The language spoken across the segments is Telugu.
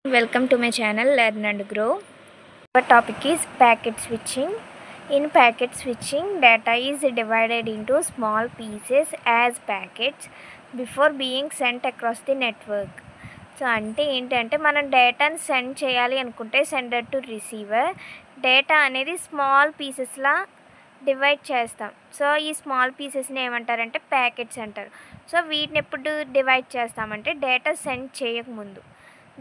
Welcome to my channel Learn and Grow. Our topic is packet switching. In packet switching, data is divided into small pieces as packets before being sent across the network. So అంటే ఏంటంటే మనం డేటాని సెండ్ చేయాలి అనుకుంటే సెండర్ టు రిసీవర్ డేటా అనేది స్మాల్ పీసెస్లా డివైడ్ చేస్తాం. సో ఈ స్మాల్ పీసెస్ని ఏమంటారంటే ప్యాకెట్స్ అంటారు. సో వీటిని ఎప్పుడు డివైడ్ చేస్తామంటే డేటా సెండ్ చేయకముందు.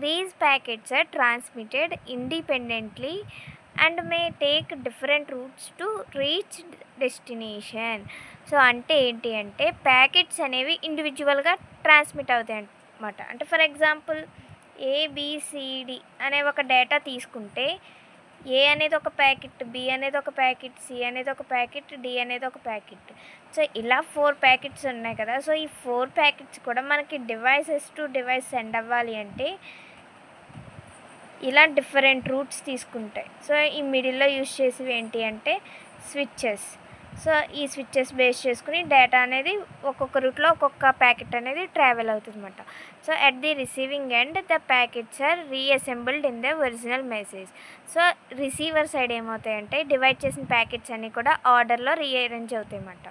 These packets are transmitted independently and may take different routes to reach destination. So అంటే ఏంటి అంటే ప్యాకెట్స్ అనేవి ఇండివిజువల్గా ట్రాన్స్మిట్ అవుతాయి అన్నమాట. అంటే ఫర్ ఎగ్జాంపుల్ ఏబిసిడి అనే ఒక డేటా తీసుకుంటే ఏ అనేది ఒక ప్యాకెట్, బి అనేది ఒక ప్యాకెట్, సి అనేది ఒక ప్యాకెట్, డి అనేది ఒక ప్యాకెట్. సో ఇలా 4 ప్యాకెట్స్ ఉన్నాయి కదా. సో ఈ 4 ప్యాకెట్స్ కూడా మనకి డివైసెస్ టు డివైస్ సెండ్ అవ్వాలి అంటే ఇలా డిఫరెంట్ రూట్స్ తీసుకుంటాయి. సో ఈ మిడిల్లో యూజ్ చేసేవి ఏంటి అంటే స్విచ్చెస్. సో ఈ స్విచ్చెస్ బేస్ చేసుకుని డేటా అనేది ఒక్కొక్క రూట్లో ఒక్కొక్క ప్యాకెట్ అనేది ట్రావెల్ అవుతుంది అన్నమాట. So at the receiving end the packets are reassembled in the original message. So receiver side ఏమవుతాయంటే డివైడ్ చేసిన ప్యాకెట్స్ అన్నీ కూడా ఆర్డర్లో రీఅరేంజ్ అవుతాయి అన్నమాట.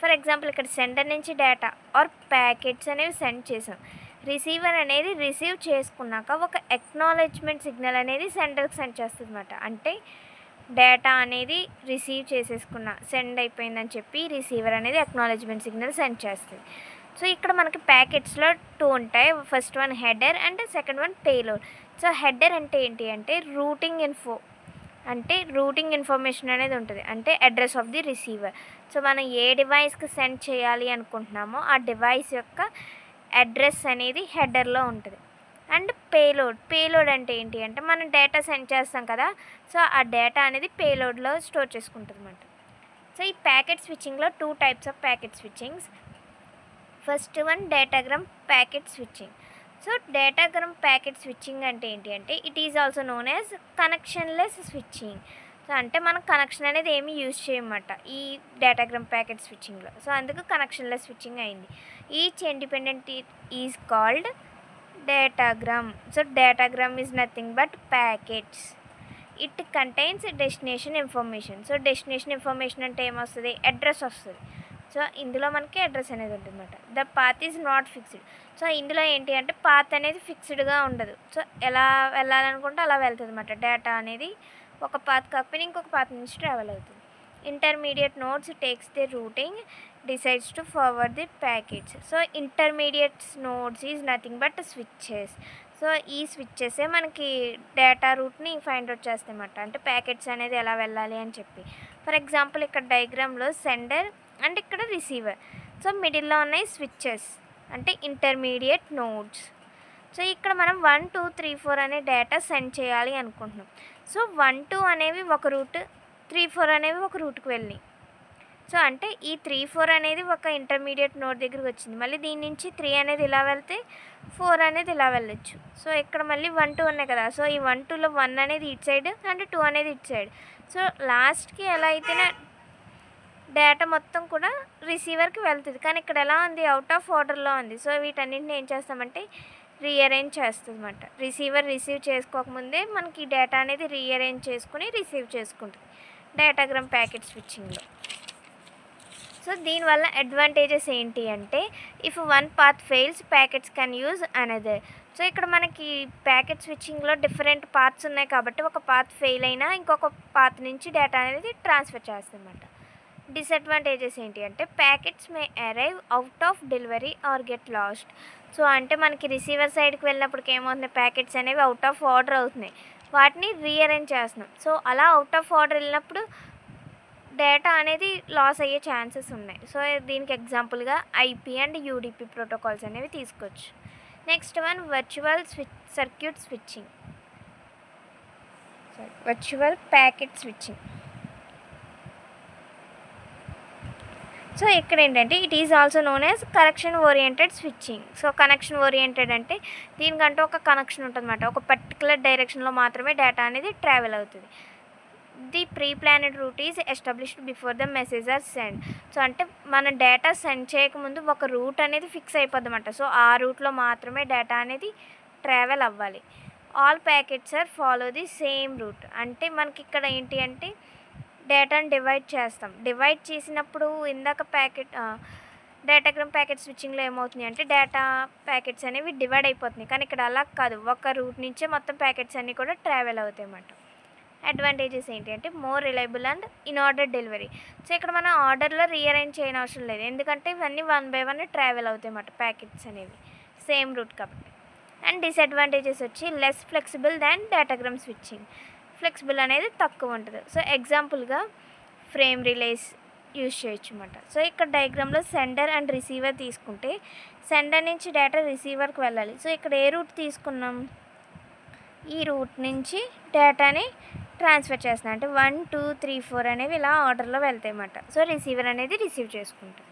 ఫర్ ఎగ్జాంపుల్ ఇక్కడ సెండర్ నుంచి డేటా ఆర్ ప్యాకెట్స్ అనేవి సెండ్ చేసాం. రిసీవర్ అనేది రిసీవ్ చేసుకున్నాక ఒక ఎక్నాలెడ్జ్మెంట్ సిగ్నల్ అనేది సెండర్కి సెండ్ చేస్తుంది అన్నమాట. అంటే డేటా అనేది రిసీవ్ చేసేసుకున్న సెండ్ అయిపోయిందని చెప్పి రిసీవర్ అనేది ఎక్నాలెడ్జ్మెంట్ సిగ్నల్ సెండ్ చేస్తుంది. సో ఇక్కడ మనకి ప్యాకెట్స్లో 2 ఉంటాయి. First one header and second one payload. So header అంటే ఏంటి అంటే రూటింగ్ ఇన్ఫో, అంటే రూటింగ్ ఇన్ఫర్మేషన్ అనేది ఉంటుంది, అంటే address of the receiver. So మనం ఏ డివైస్కి సెండ్ చేయాలి అనుకుంటున్నామో ఆ డివైస్ యొక్క అడ్రస్ అనేది హెడర్లో ఉంటుంది. అండ్ పేలోడ్ అంటే ఏంటి అంటే మనం డేటా సెండ్ చేస్తాం కదా. సో ఆ డేటా అనేది పేలోడ్లో స్టోర్ చేసుకుంటుంది అన్నమాట. సో ఈ ప్యాకెట్ స్విచ్చింగ్లో 2 types of packet switchings. First one datagram packet switching. So datagram packet switching అంటే ఏంటి అంటే it is also known as connectionless switching. So అంటే మనం కనెక్షన్ అనేది ఏమీ యూజ్ చేయమన్నమాట ఈ డేటాగ్రామ్ ప్యాకెట్ స్విచ్చింగ్లో. సో అందుకు కనెక్షన్లెస్ స్విచ్చింగ్ అయింది. Each independent is called datagram. So datagram is nothing but packets. It contains destination information. So destination information అంటే ఏమొస్తుంది, అడ్రస్ వస్తుంది. సో ఇందులో మనకి అడ్రస్ అనేది ఉంటుంది అన్నమాట. The path is not fixed. So ఇందులో ఏంటి అంటే పాత్ అనేది ఫిక్స్డ్గా ఉండదు. సో ఎలా వెళ్ళాలనుకుంటే అలా వెళ్తుంది అన్నమాట. డేటా అనేది ఒక పాత్ కాకపోయినా ఇంకొక పాత్ నుంచి ట్రావెల్ అవుతుంది. Intermediate nodes takes the routing decides to forward the packets. So intermediate nodes is nothing but switches. So ఈ స్విచ్చెసే మనకి డేటా రూట్ని ఫైండ్ అవుట్ చేస్తాయి అన్నమాట. అంటే ప్యాకెట్స్ అనేది ఎలా వెళ్ళాలి అని చెప్పి. ఫర్ ఎగ్జాంపుల్ ఇక్కడ డయాగ్రామ్లో సెండర్ అండ్ ఇక్కడ రిసీవర్. సో మిడిల్లో ఉన్నాయి స్విచ్చెస్ అంటే ఇంటర్మీడియట్ నోడ్స్. సో ఇక్కడ మనం 1 2 3 4 అనే డేటా సెండ్ చేయాలి అనుకుంటున్నాం. సో 1 2 అనేవి ఒక రూట్, 3 4 అనేవి ఒక రూట్కి వెళ్ళి. సో అంటే ఈ 3 4 అనేది ఒక ఇంటర్మీడియట్ నోడ్ దగ్గరికి వచ్చింది. మళ్ళీ దీని నుంచి 3 అనేది ఇలా వెళ్తే 4 అనేది ఇలా వెళ్ళొచ్చు. సో ఇక్కడ మళ్ళీ 1 2 ఉన్నాయి కదా. సో ఈ 1 2లో 1 అనేది ఇటు సైడ్ అండ్ 2 అనేది ఇటు సైడ్. సో లాస్ట్కి ఎలా అయితేనే డేటా మొత్తం కూడా రిసీవర్కి వెళ్తుంది. కానీ ఇక్కడ ఎలా ఉంది, అవుట్ ఆఫ్ ఆర్డర్లో ఉంది. సో వీటన్నింటిని ఏం చేస్తామంటే రీఅరేంజ్ చేస్తుంది అన్నమాట. రిసీవర్ రిసీవ్ చేసుకోకముందే మనకి డేటా అనేది రీఅరేంజ్ చేసుకుని రిసీవ్ చేసుకుంటుంది డేటాగ్రామ్ ప్యాకెట్ స్విచ్చింగ్లో. సో దీనివల్ల అడ్వాంటేజెస్ ఏంటి అంటే if one path fails packets can use another. So ఇక్కడ మనకి ప్యాకెట్ స్విచ్చింగ్లో డిఫరెంట్ పాత్స్ ఉన్నాయి కాబట్టి ఒక పాత్ ఫెయిల్ అయినా ఇంకొక పాత్ నుంచి డేటా అనేది ట్రాన్స్ఫర్ చేస్తుంది అన్నమాట. డిసడ్వాంటేజెస్ ఏంటి అంటే packets May arrive out of delivery or get lost. So అంటే మనకి రిసీవర్ సైడ్కి వెళ్ళినప్పటికి ఏమవుతుంది, ప్యాకెట్స్ అనేవి అవుట్ ఆఫ్ ఆర్డర్ అవుతున్నాయి, వాటిని రీఅరేంజ్ చేస్తున్నాం. సో అలా అవుట్ ఆఫ్ ఆర్డర్ వెళ్ళినప్పుడు డేటా అనేది లాస్ అయ్యే ఛాన్సెస్ ఉన్నాయి. సో దీనికి ఎగ్జాంపుల్గా ఐపీ అండ్ యూడిపి ప్రోటోకాల్స్ అనేవి తీసుకోవచ్చు. Next one virtual circuit switching, virtual packet switching. So ఇక్కడ ఏంటంటే it is also known as connection oriented switching. So connection oriented అంటే దీనికంటే ఒక కనెక్షన్ ఉంటుంది అన్నమాట. ఒక పర్టికులర్ డైరెక్షన్లో మాత్రమే డేటా అనేది ట్రావెల్ అవుతుంది. The pre planned route is established before the message are send. So అంటే మన డేటా సెండ్ చేయకముందు ఒక రూట్ అనేది ఫిక్స్ అయిపోద్ది అన్నమాట. సో ఆ రూట్లో మాత్రమే డేటా అనేది ట్రావెల్ అవ్వాలి. All packets are follow the same route. అంటే మనకి ఇక్కడ ఏంటి అంటే డేటాను డివైడ్ చేస్తాం. డివైడ్ చేసినప్పుడు ఇందాక డేటాగ్రామ్ ప్యాకెట్ స్విచ్చింగ్లో ఏమవుతుంది అంటే డేటా ప్యాకెట్స్ అనేవి డివైడ్ అయిపోతున్నాయి. కానీ ఇక్కడ అలా కాదు, ఒక రూట్ నుంచే మొత్తం ప్యాకెట్స్ అన్నీ కూడా ట్రావెల్ అవుతాయి అన్నమాట. అడ్వాంటేజెస్ ఏంటి అంటే more reliable and in order delivery. So ఇక్కడ మనం ఆర్డర్లో రీఅరేంజ్ చేయని అవసరం లేదు, ఎందుకంటే ఇవన్నీ 1 by 1 ట్రావెల్ అవుతాయి అన్నమాట ప్యాకెట్స్ అనేవి సేమ్ రూట్ కాబట్టి. అండ్ డిసడ్వాంటేజెస్ వచ్చి లెస్ ఫ్లెక్సిబుల్ దాన్ డేటాగ్రామ్ స్విచ్చింగ్. ఫ్లెక్సిబుల్ అనేది తక్కువ ఉంటుంది. సో ఎగ్జాంపుల్గా ఫ్రేమ్ రిలేస్ యూజ్ చేయొచ్చు అన్నమాట. సో ఇక్కడ డయాగ్రామ్లో సెండర్ అండ్ రిసీవర్ తీసుకుంటే సెండర్ నుంచి డేటా రిసీవర్కి వెళ్ళాలి. సో ఇక్కడ ఏ రూట్ తీసుకున్నాం, ఈ రూట్ నుంచి డేటాని ట్రాన్స్ఫర్ చేస్తున్నాం. అంటే 1 2 3 4 అనేవి ఇలా ఆర్డర్లో వెళ్తాయి అన్నమాట. సో రిసీవర్ అనేది రిసీవ్ చేసుకుంటాం.